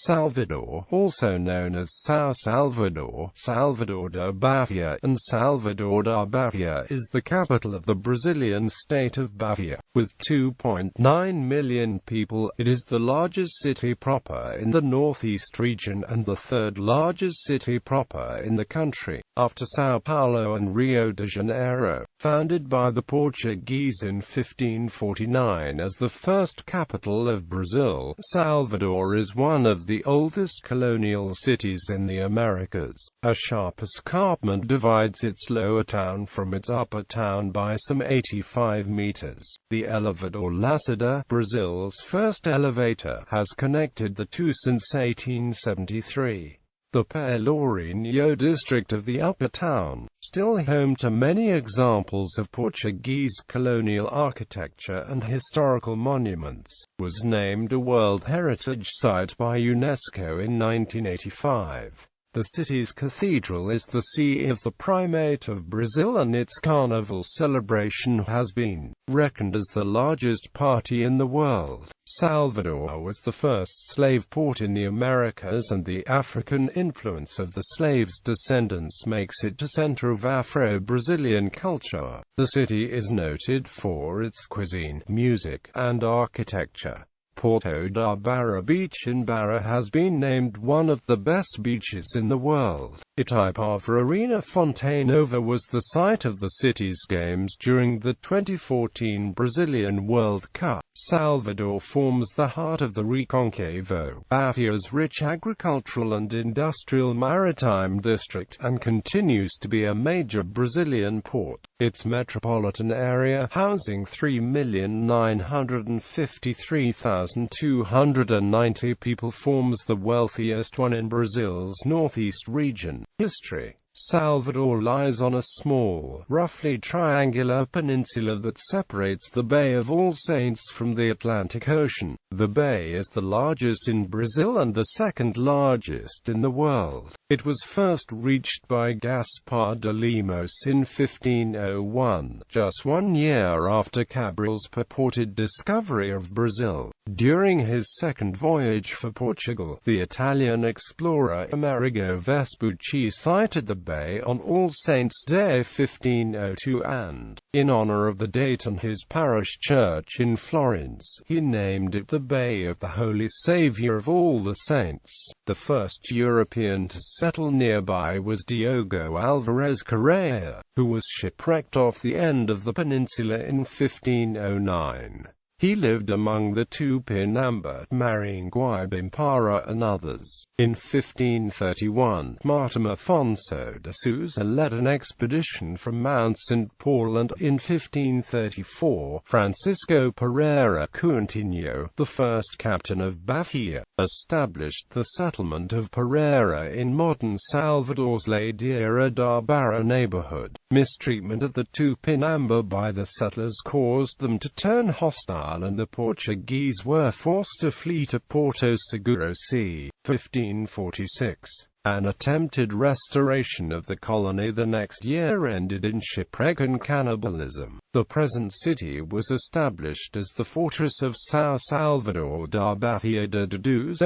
Salvador, also known as São Salvador, Salvador da Bahia, and Salvador da Bahia, is the capital of the Brazilian state of Bahia. With 2.9 million people, it is the largest city proper in the northeast region and the third largest city proper in the country, after São Paulo and Rio de Janeiro. Founded by the Portuguese in 1549 as the first capital of Brazil, Salvador is one of the oldest colonial cities in the Americas. A sharp escarpment divides its lower town from its upper town by some 85 meters. The elevador Lacerda, Brazil's first elevator, has connected the two since 1873. The Pelourinho district of the Upper Town, still home to many examples of Portuguese colonial architecture and historical monuments, was named a World Heritage Site by UNESCO in 1985. The city's cathedral is the see of the Primate of Brazil, and its carnival celebration has been reckoned as the largest party in the world. Salvador was the first slave port in the Americas, and the African influence of the slaves' descendants makes it a center of Afro-Brazilian culture. The city is noted for its cuisine, music, and architecture. Porto da Barra Beach in Barra has been named one of the best beaches in the world. Itaipu Arena Fonte Nova was the site of the city's games during the 2014 Brazilian World Cup. Salvador forms the heart of the Recôncavo, Bahia's rich agricultural and industrial maritime district, and continues to be a major Brazilian port. Its metropolitan area, housing 3,953,290 people, forms the wealthiest one in Brazil's northeast region. History. Salvador lies on a small, roughly triangular peninsula that separates the Bay of All Saints from the Atlantic Ocean. The bay is the largest in Brazil and the second largest in the world. It was first reached by Gaspar de Lemos in 1501, just 1 year after Cabril's purported discovery of Brazil. During his second voyage for Portugal, the Italian explorer Amerigo Vespucci sighted the bay on All Saints' Day 1502, and, in honor of the date and his parish church in Florence, he named it the Bay of the Holy Saviour of All the Saints. The first European to settle nearby was Diogo Alvarez Correa, who was shipwrecked off the end of the peninsula in 1509. He lived among the Tupinamba, marrying Guaibimpara and others. In 1531, Martin Afonso de Sousa led an expedition from Mount St. Paul, and in 1534, Francisco Pereira Coutinho, the first captain of Bahia, established the settlement of Pereira in modern Salvador's Ladeira da Barra neighborhood. Mistreatment of the Tupinamba by the settlers caused them to turn hostile, and the Portuguese were forced to flee to Porto Seguro c. 1546. An attempted restoration of the colony the next year ended in shipwreck and cannibalism. The present city was established as the fortress of São Salvador da Bahia de dos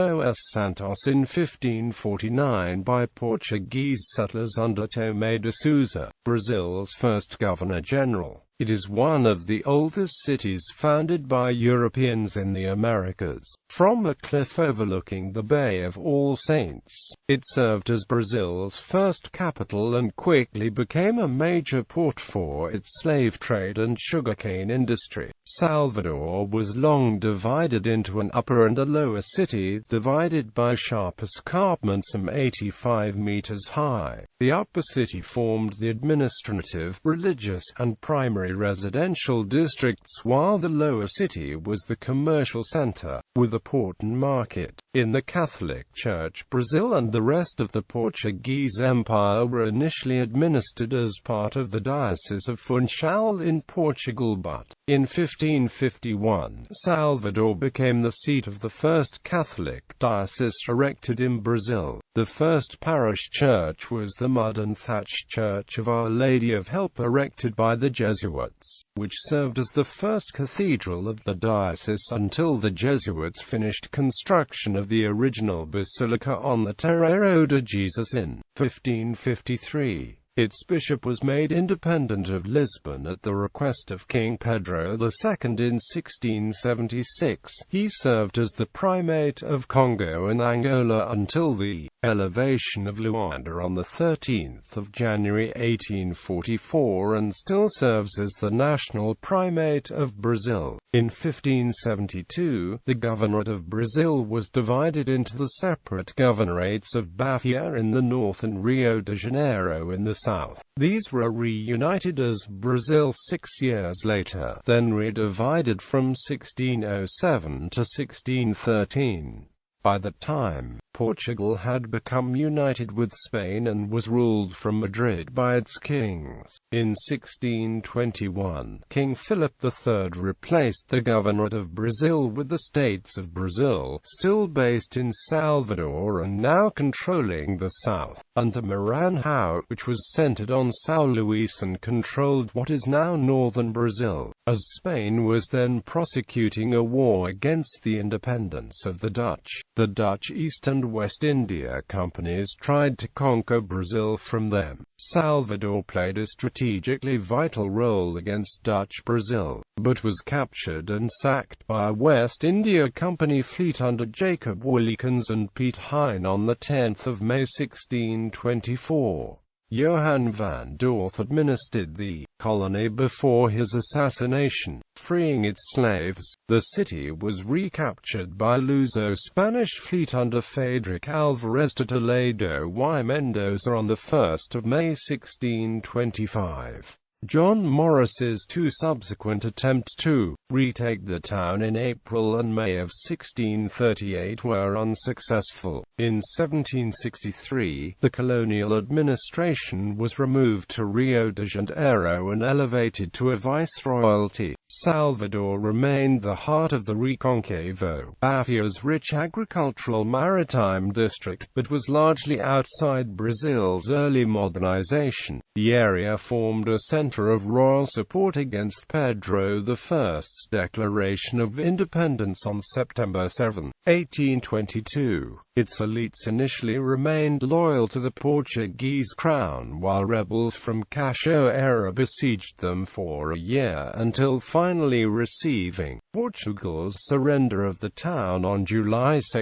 Santos in 1549 by Portuguese settlers under Tomé de Sousa, Brazil's first governor-general. It is one of the oldest cities founded by Europeans in the Americas. From a cliff overlooking the Bay of All Saints, it served as Brazil's first capital and quickly became a major port for its slave trade and sugarcane industry. Salvador was long divided into an upper and a lower city, divided by sharp escarpments some 85 meters high. The upper city formed the administrative, religious, and primary residential districts, while the lower city was the commercial center, with a port and market. In the Catholic Church, Brazil and the rest of the Portuguese Empire were initially administered as part of the Diocese of Funchal in Portugal, but in 1551, Salvador became the seat of the first Catholic diocese erected in Brazil. The first parish church was the mud and thatched Church of Our Lady of Help, erected by the Jesuits, which served as the first cathedral of the diocese until the Jesuits finished construction of of the original basilica on the Terreiro de Jesus in 1553. Its bishop was made independent of Lisbon at the request of King Pedro II in 1676. He served as the primate of Congo and Angola until the elevation of Luanda on 13 January 1844, and still serves as the national primate of Brazil. In 1572, the governorate of Brazil was divided into the separate governorates of Bahia in the north and Rio de Janeiro in the south. These were reunited as Brazil 6 years later, then redivided from 1607 to 1613. By that time, Portugal had become united with Spain and was ruled from Madrid by its kings. In 1621, King Philip III replaced the governorate of Brazil with the States of Brazil, still based in Salvador and now controlling the south, under Maranhão, which was centered on São Luís and controlled what is now northern Brazil, as Spain was then prosecuting a war against the independence of the Dutch. The Dutch East and West India Companies tried to conquer Brazil from them. Salvador played a strategically vital role against Dutch Brazil, but was captured and sacked by a West India Company fleet under Jacob Willekens and Piet Hein on 10 May 1624. Johan van Dorth administered the colony before his assassination, freeing its slaves. The city was recaptured by Luso-Spanish fleet under Frederick Alvarez de Toledo y Mendoza on 1 May 1625. John Morris's two subsequent attempts to retake the town in April and May of 1638 were unsuccessful. In 1763, the colonial administration was removed to Rio de Janeiro and elevated to a viceroyalty. Salvador remained the heart of the Recôncavo, Bahia's rich agricultural maritime district, but was largely outside Brazil's early modernization. The area formed a center of royal support against Pedro I's declaration of independence on September 7, 1822. Its elites initially remained loyal to the Portuguese crown, while rebels from Cachoeira besieged them for a year, until finally receiving Portugal's surrender of the town on July 2,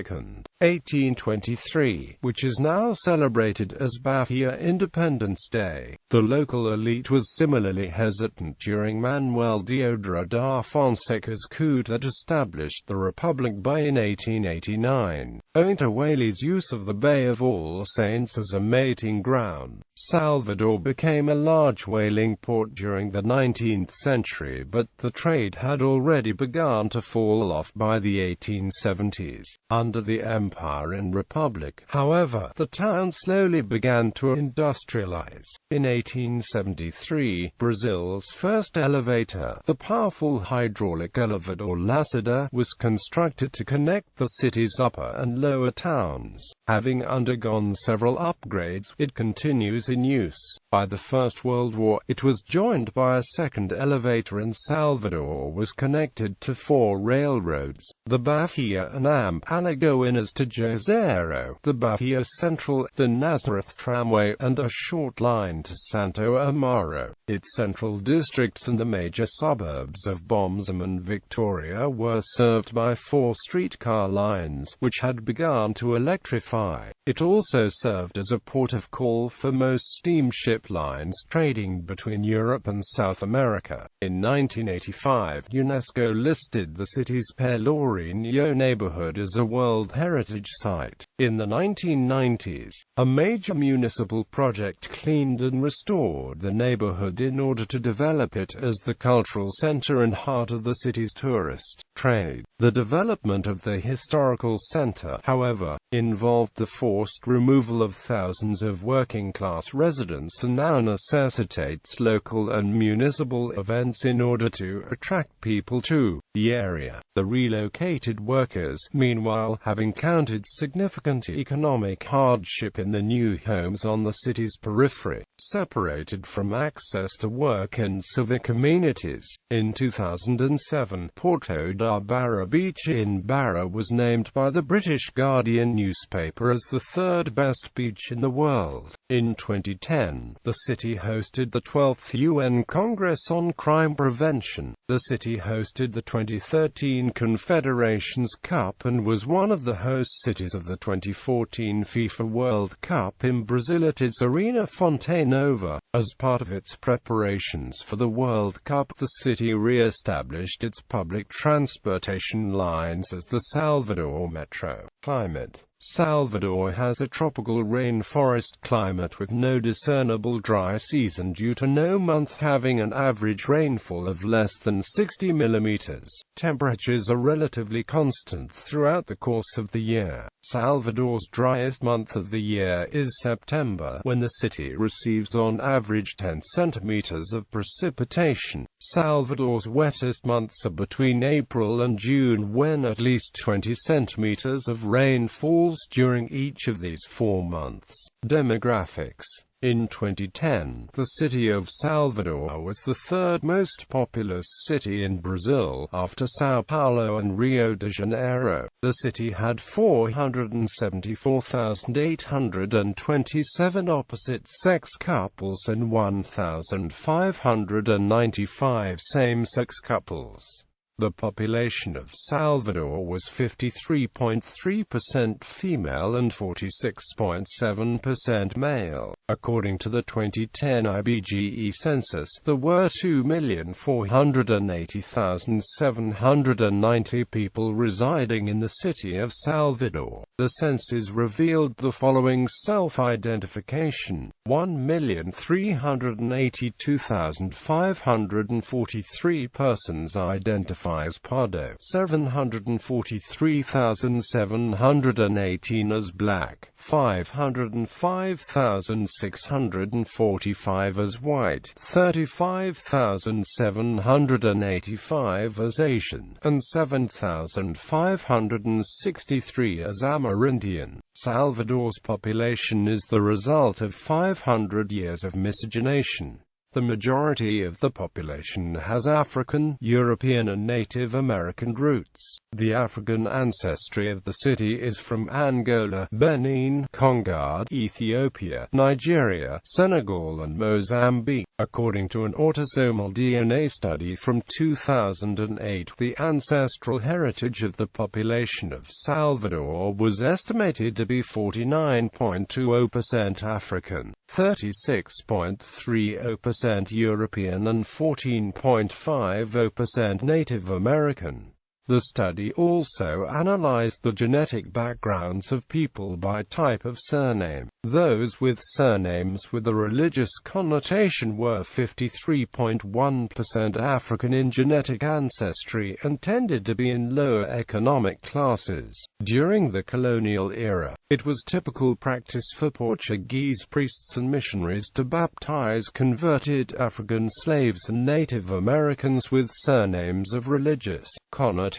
1823, which is now celebrated as Bahia Independence Day. The local elite was similarly hesitant during Manuel Deodoro da Fonseca's coup that established the Republic in 1889, owing to Whaley's use of the Bay of All Saints as a mating ground. Salvador became a large whaling port during the 19th century, but the trade had already begun to fall off by the 1870s. Under the Empire and Republic, however, the town slowly began to industrialize. In 1873, Brazil's first elevator, the powerful hydraulic elevador Lacerda, was constructed to connect the city's upper and lower towns. Having undergone several upgrades, it continues in use. By the First World War, it was joined by a second elevator, and Salvador was connected to 4 railroads: the Bahia and Alagoinhas to Juazeiro, the Bahia Central, the Nazareth Tramway, and a short line to Santo Amaro. Its central districts and the major suburbs of Bomzim and Victoria were served by 4 streetcar lines, which had begun to electrify. It also served as a port of call for most steamship lines trading between Europe and South America. In 1985, UNESCO listed the city's Pelourinho neighborhood as a World Heritage Site. In the 1990s, a major municipal project cleaned and restored the neighborhood in order to develop it as the cultural center and heart of the city's tourist trade. The development of the historical center, however, involved the forced removal of thousands of working-class residents and now necessitates local and municipal events in order to attract people to the area. The relocated workers, meanwhile, have encountered significant economic hardship in the new homes on the city's periphery, separated from access access to work and civic amenities. In 2007, Porto da Barra Beach in Barra was named by the British Guardian newspaper as the third best beach in the world. In 2010, the city hosted the 12th UN Congress on Crime Prevention. The city hosted the 2013 Confederations Cup and was one of the host cities of the 2014 FIFA World Cup in Brazil at its Arena Fonte Nova. As part of its preparations for the World Cup, the city re-established its public transportation lines as the Salvador Metro. Climate. Salvador has a tropical rainforest climate with no discernible dry season due to no month having an average rainfall of less than 60 millimeters. Temperatures are relatively constant throughout the course of the year. Salvador's driest month of the year is September, when the city receives on average 10 centimeters of precipitation. Salvador's wettest months are between April and June, when at least 20 centimeters of rain falls during each of these 4 months. Demographics. In 2010, the city of Salvador was the third most populous city in Brazil, after São Paulo and Rio de Janeiro. The city had 474,827 opposite-sex couples and 1,595 same-sex couples. The population of Salvador was 53.3% female and 46.7% male. According to the 2010 IBGE census, there were 2,480,790 people residing in the city of Salvador. The census revealed the following self-identification: 1,382,543 persons identify as Pardo, 743,718 as Black, 505,645 as White, 35,785 as Asian, and 7,563 as Amerindian. Salvador's population is the result of 500 years of miscegenation. The majority of the population has African, European and Native American roots. The African ancestry of the city is from Angola, Benin, Congo, Ethiopia, Nigeria, Senegal and Mozambique. According to an autosomal DNA study from 2008, the ancestral heritage of the population of Salvador was estimated to be 49.20% African, 36.30% European and 14.50% Native American. The study also analyzed the genetic backgrounds of people by type of surname. Those with surnames with a religious connotation were 53.1% African in genetic ancestry and tended to be in lower economic classes. During the colonial era, it was typical practice for Portuguese priests and missionaries to baptize converted African slaves and Native Americans with surnames of religious connotations.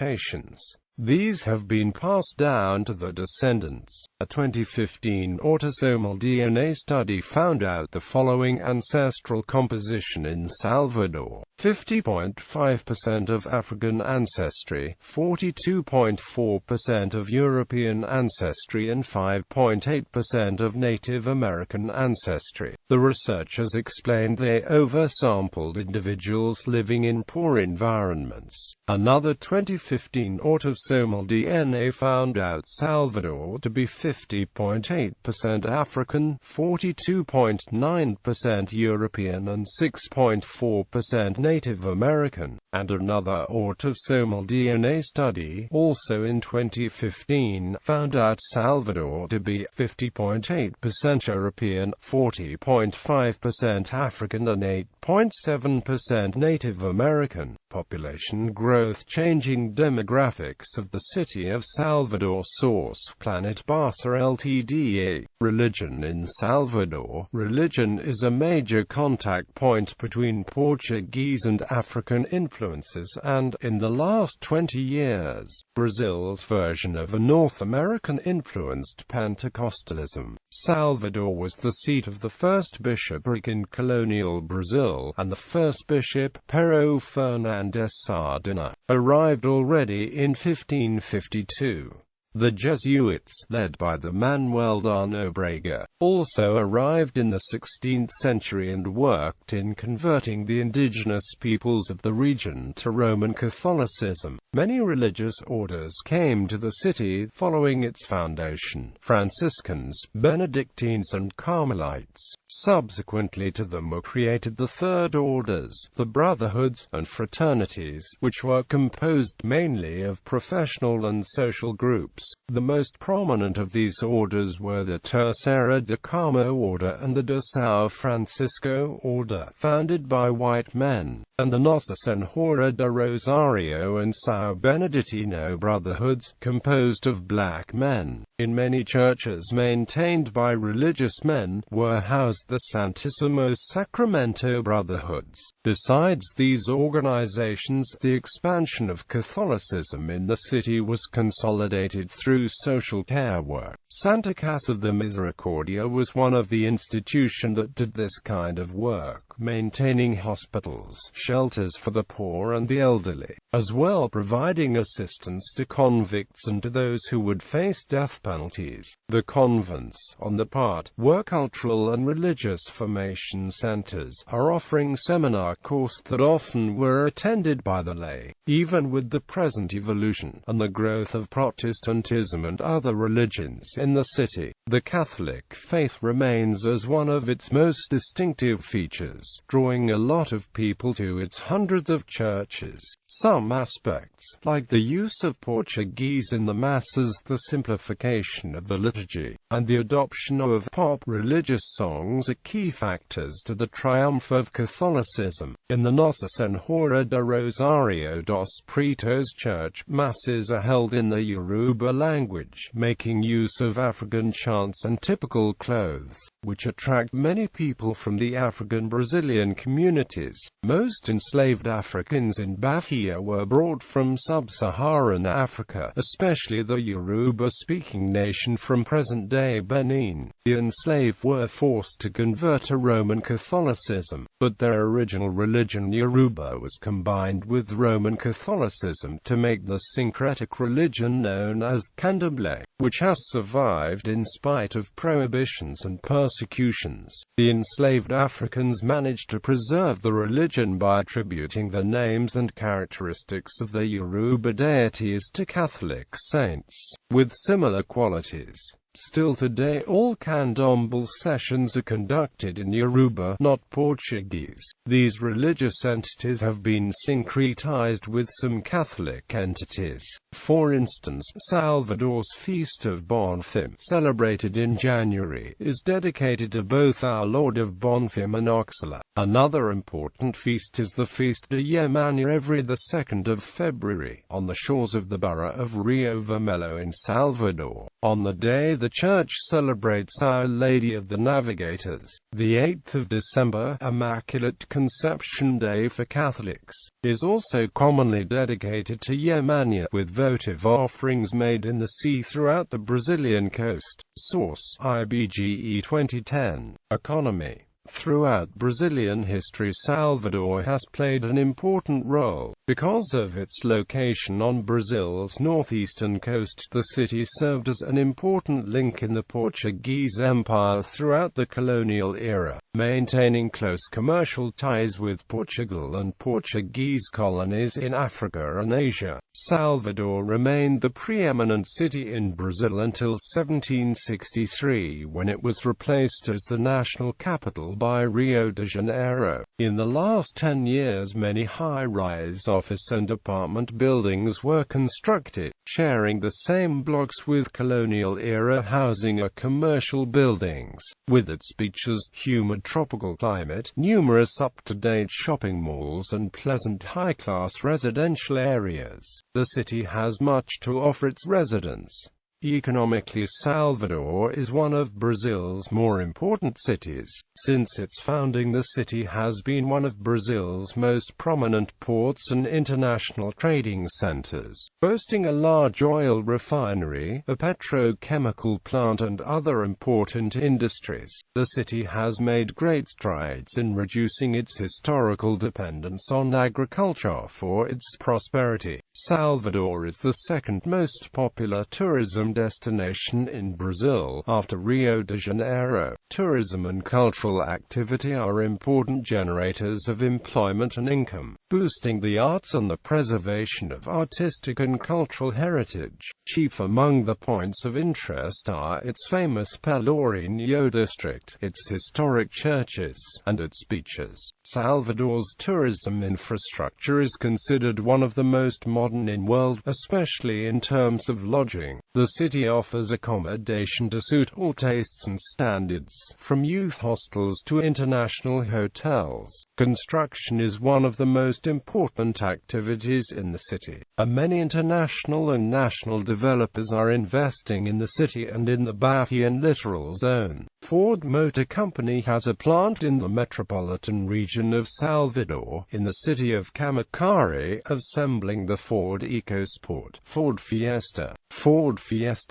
These have been passed down to the descendants. A 2015 autosomal DNA study found out the following ancestral composition in Salvador: 50.5% of African ancestry, 42.4% of European ancestry and 5.8% of Native American ancestry. The researchers explained they oversampled individuals living in poor environments. Another 2015 autosomal DNA found out Salvador to be 50.8% African, 42.9% European and 6.4% Native American. And another autosomal DNA study, also in 2015, found out Salvador to be 50.8% European, 40.5% African and 8.7% Native American. Population growth. Changing demographics. characteristics of the city of Salvador. Source: Planet Barca Ltda. Religion in Salvador. Religion is a major contact point between Portuguese and African influences and, in the last 20 years, Brazil's version of a North American-influenced Pentecostalism. Salvador was the seat of the first bishopric in colonial Brazil, and the first bishop, Pero Fernandes Sardina, arrived already in 1552. The Jesuits, led by the Manuel da Nóbrega, also arrived in the 16th century and worked in converting the indigenous peoples of the region to Roman Catholicism. Many religious orders came to the city following its foundation: Franciscans, Benedictines and Carmelites. Subsequently to them were created the Third Orders, the Brotherhoods, and Fraternities, which were composed mainly of professional and social groups. The most prominent of these orders were the Terceira de Carmo Order and the de São Francisco Order, founded by white men, and the Nossa Senhora de Rosario and São Beneditino Brotherhoods, composed of black men. In many churches maintained by religious men, were housed the Santíssimo Sacramento Brotherhoods. Besides these organizations, the expansion of Catholicism in the city was consolidated through social care work. Santa Casa de Misericordia was one of the institutions that did this kind of work, maintaining hospitals, shelters for the poor and the elderly, as well providing assistance to convicts and to those who would face death penalties. The convents, on the part, were cultural and religious formation centers, are offering seminar courses that often were attended by the lay. Even with the present evolution, and the growth of Protestantism and other religions in the city, the Catholic faith remains as one of its most distinctive features, drawing a lot of people to its hundreds of churches. Some aspects, like the use of Portuguese in the Masses, the simplification of the liturgy, and the adoption of pop religious songs are key factors to the triumph of Catholicism. In the Nossa Senhora de Rosario dos Pretos Church, Masses are held in the Yoruba language, making use of African chants and typical clothes, which attract many people from the African Brazilian communities. Most enslaved Africans in Bahia were brought from sub-Saharan Africa, especially the Yoruba-speaking nation from present-day Benin. The enslaved were forced to convert to Roman Catholicism, but their original religion Yoruba was combined with Roman Catholicism to make the syncretic religion known as Candomblé, which has survived in spite of prohibitions and persecutions. The enslaved Africans managed to preserve the religion by attributing the names and characteristics of the Yoruba deities to Catholic saints, with similar qualities. Still today all candomblé sessions are conducted in Yoruba, not Portuguese. These religious entities have been syncretized with some Catholic entities. For instance, Salvador's Feast of Bonfim, celebrated in January, is dedicated to both Our Lord of Bonfim and Oxala. Another important feast is the Feast de Yemania every 2nd of February, on the shores of the borough of Rio Vermelho in Salvador. On the day the church celebrates Our Lady of the Navigators. The 8th of December, Immaculate Conception Day for Catholics, is also commonly dedicated to Yemania, with votive offerings made in the sea throughout the Brazilian coast. Source: IBGE 2010. Economy. Throughout Brazilian history, Salvador has played an important role. Because of its location on Brazil's northeastern coast, the city served as an important link in the Portuguese Empire throughout the colonial era, maintaining close commercial ties with Portugal and Portuguese colonies in Africa and Asia. Salvador remained the preeminent city in Brazil until 1763, when it was replaced as the national capital capital by Rio de Janeiro. In the last 10 years, many high-rise office and apartment buildings were constructed, sharing the same blocks with colonial-era housing or commercial buildings. With its beaches, humid tropical climate, numerous up-to-date shopping malls and pleasant high-class residential areas, the city has much to offer its residents. Economically, Salvador is one of Brazil's more important cities. Since its founding, the city has been one of Brazil's most prominent ports and international trading centers, boasting a large oil refinery, a petrochemical plant and other important industries. The city has made great strides in reducing its historical dependence on agriculture for its prosperity. Salvador is the second most popular tourism destination in Brazil, after Rio de Janeiro. Tourism and cultural activity are important generators of employment and income, boosting the arts and the preservation of artistic and cultural heritage. Chief among the points of interest are its famous Pelourinho district, its historic churches, and its beaches. Salvador's tourism infrastructure is considered one of the most modern in the world, especially in terms of lodging. The city offers accommodation to suit all tastes and standards, from youth hostels to international hotels. Construction is one of the most important activities in the city, and many international and national developers are investing in the city and in the Bahian littoral zone. Ford Motor Company has a plant in the metropolitan region of Salvador, in the city of Camaçari, assembling the Ford EcoSport, Ford Fiesta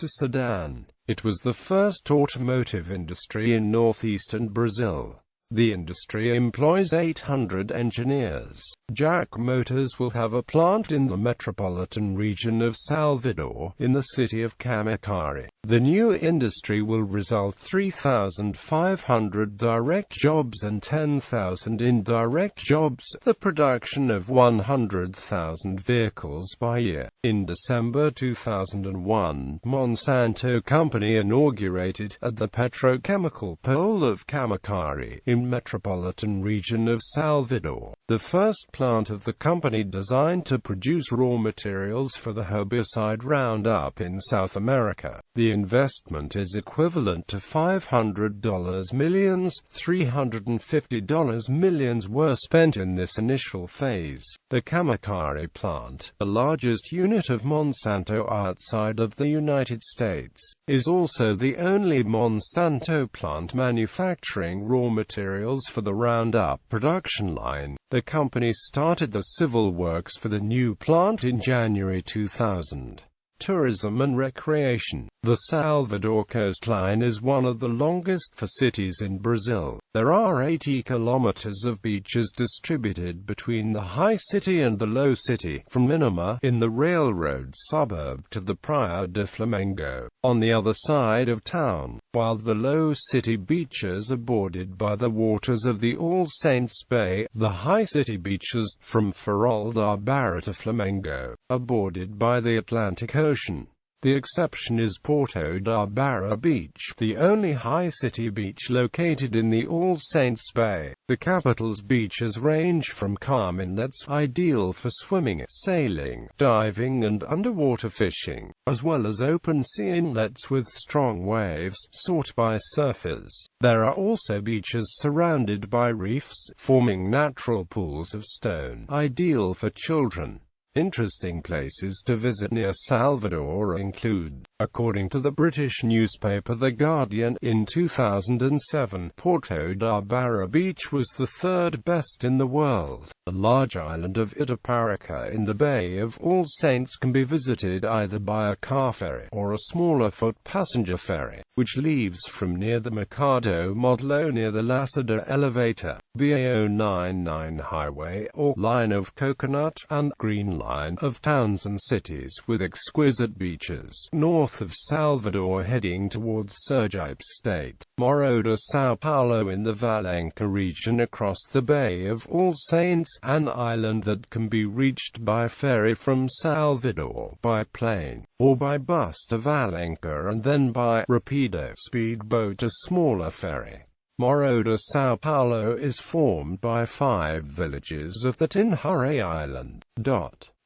sedan. It was the first automotive industry in northeastern Brazil. The industry employs 800 engineers. Jack Motors will have a plant in the metropolitan region of Salvador, in the city of Camaçari. The new industry will result 3,500 direct jobs and 10,000 indirect jobs, the production of 100,000 vehicles by year. In December 2001, Monsanto Company inaugurated, at the petrochemical pole of Camaçari, in metropolitan region of Salvador, the first plant of the company designed to produce raw materials for the herbicide Roundup in South America. The investment is equivalent to $500 millions. $350 millions were spent in this initial phase. The Camaçari plant, the largest unit of Monsanto outside of the United States, is also the only Monsanto plant manufacturing raw materials for the Roundup production line. The company started the civil works for the new plant in January 2000. Tourism and recreation. The Salvador coastline is one of the longest for cities in Brazil. There are 80 kilometers of beaches distributed between the high city and the low city, from Minama, in the railroad suburb, to the Praia de Flamengo, on the other side of town, while the low city beaches are bordered by the waters of the All Saints Bay. The high city beaches, from Farol da Barra to Flamengo, are bordered by the Atlantic Ocean. The exception is Porto da Barra Beach, the only high city beach located in the All Saints Bay. The capital's beaches range from calm inlets, ideal for swimming, sailing, diving and underwater fishing, as well as open sea inlets with strong waves, sought by surfers. There are also beaches surrounded by reefs, forming natural pools of stone, ideal for children. Interesting places to visit near Salvador include, according to the British newspaper The Guardian, in 2007, Porto da Barra Beach was the third best in the world. The large island of Itaparica in the Bay of All Saints can be visited either by a car ferry or a smaller foot passenger ferry, which leaves from near the Mercado Modelo near the Lacerda elevator, BA099 highway or line of Coconut and Green Line of towns and cities with exquisite beaches, north of Salvador heading towards Sergipe State, Morro de São Paulo in the Valenca region across the Bay of All Saints, an island that can be reached by ferry from Salvador, by plane, or by bus to Valenca and then by Rapido speedboat, a smaller ferry. Moro São Paulo is formed by 5 villages of the Tinhare Island.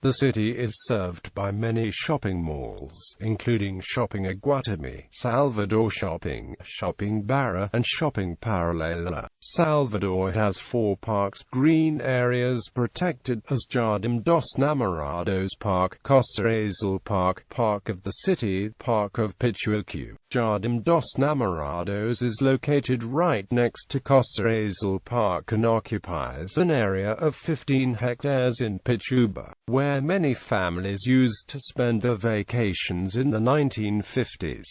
The city is served by many shopping malls, including Shopping Iguatemi, Salvador Shopping, Shopping Barra, and Shopping Paralela. Salvador has 4 parks, green areas protected as Jardim dos Namorados Park, Costa Azul Park, Park of the City, Park of Pituacu. Jardim dos Namorados is located right next to Costa Azul Park and occupies an area of 15 hectares in Pituba, where many families used to spend their vacations in the 1950s.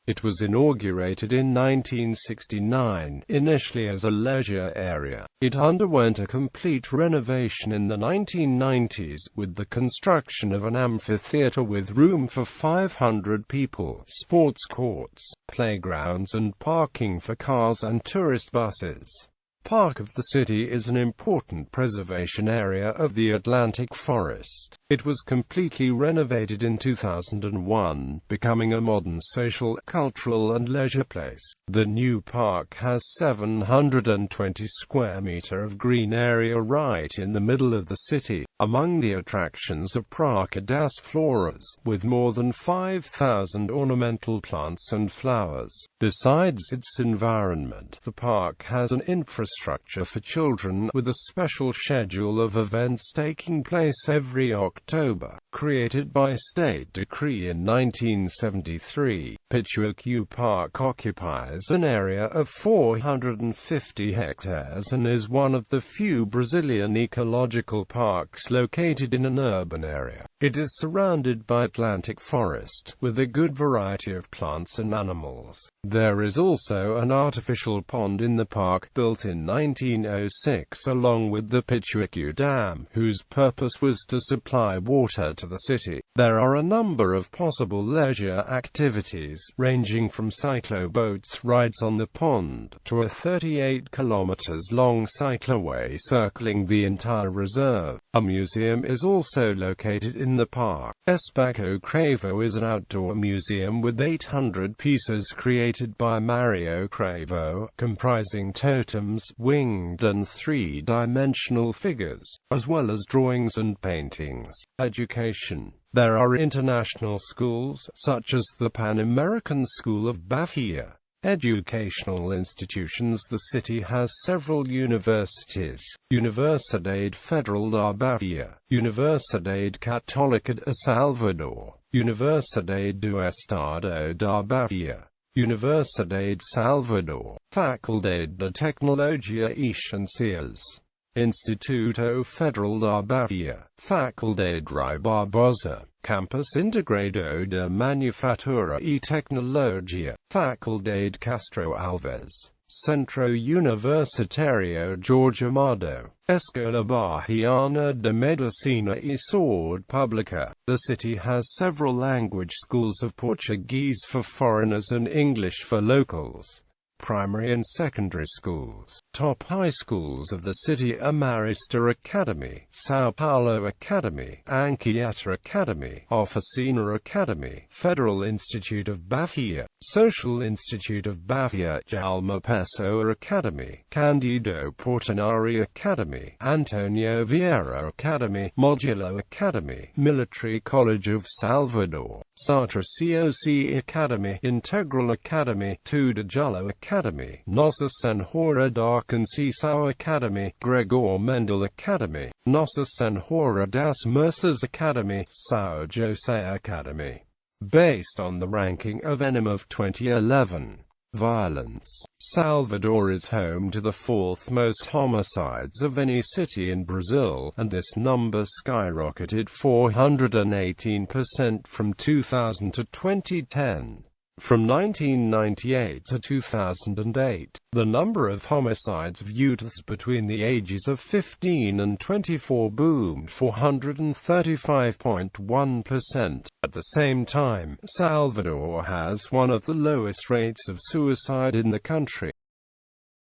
It was inaugurated in 1969, initially as a leisure area. It underwent a complete renovation in the 1990s, with the construction of an amphitheater with room for 500 people, sports courts, playgrounds and parking for cars and tourist buses. Park of the City is an important preservation area of the Atlantic Forest. It was completely renovated in 2001, becoming a modern social, cultural and leisure place. The new park has 720 square meters of green area right in the middle of the city. Among the attractions are Praça das Flores, with more than 5,000 ornamental plants and flowers. Besides its environment, the park has an infrastructure for children, with a special schedule of events taking place every October, created by state decree in 1973. Pituacu Park occupies an area of 450 hectares and is one of the few Brazilian ecological parks located in an urban area. It is surrounded by Atlantic forest, with a good variety of plants and animals. There is also an artificial pond in the park, built in 1906 along with the Pituacu Dam, whose purpose was to supply water to the city. There are a number of possible leisure activities, ranging from cyclo-boats rides on the pond, to a 38 kilometers long cycloway circling the entire reserve. A museum is also located in the park. Espaço Cravo is an outdoor museum with 800 pieces created by Mario Cravo, comprising totems, winged and 3-dimensional figures, as well as drawings and paintings. Education. There are international schools, such as the Pan American School of Bahia. Educational institutions. The city has several universities: Universidade Federal da Bahia, Universidade Católica de Salvador, Universidade do Estado da Bahia, Universidade Salvador, Faculdade de Tecnologia e Ciências, Instituto Federal da Bahia, Faculdade Rui Barbosa, Campus Integrado de Manufatura e Tecnologia, Faculdade Castro Alves, Centro Universitário Jorge Amado, Escola Bahiana de Medicina e Saúde Pública. The city has several language schools of Portuguese for foreigners and English for locals. Primary and secondary schools. Top high schools of the city are Marista Academy, São Paulo Academy, Anchieta Academy, Oficina Academy, Federal Institute of Bahia, Social Institute of Bahia, Jalma Pessoa Academy, Candido Portinari Academy, Antonio Vieira Academy, Modulo Academy, Military College of Salvador, Sartre COC Academy, Integral Academy, Tudajalo Academy, Nossa Senhora da Conceição Academy, Gregor Mendel Academy, Nossa Senhora das Mercês Academy, São José Academy. Based on the ranking of ENEM of 2011. Violence. Salvador is home to the 4th most homicides of any city in Brazil, and this number skyrocketed 418% from 2000 to 2010. From 1998 to 2008, the number of homicides of youths between the ages of 15 and 24 boomed 435.1%. At the same time, Salvador has one of the lowest rates of suicide in the country.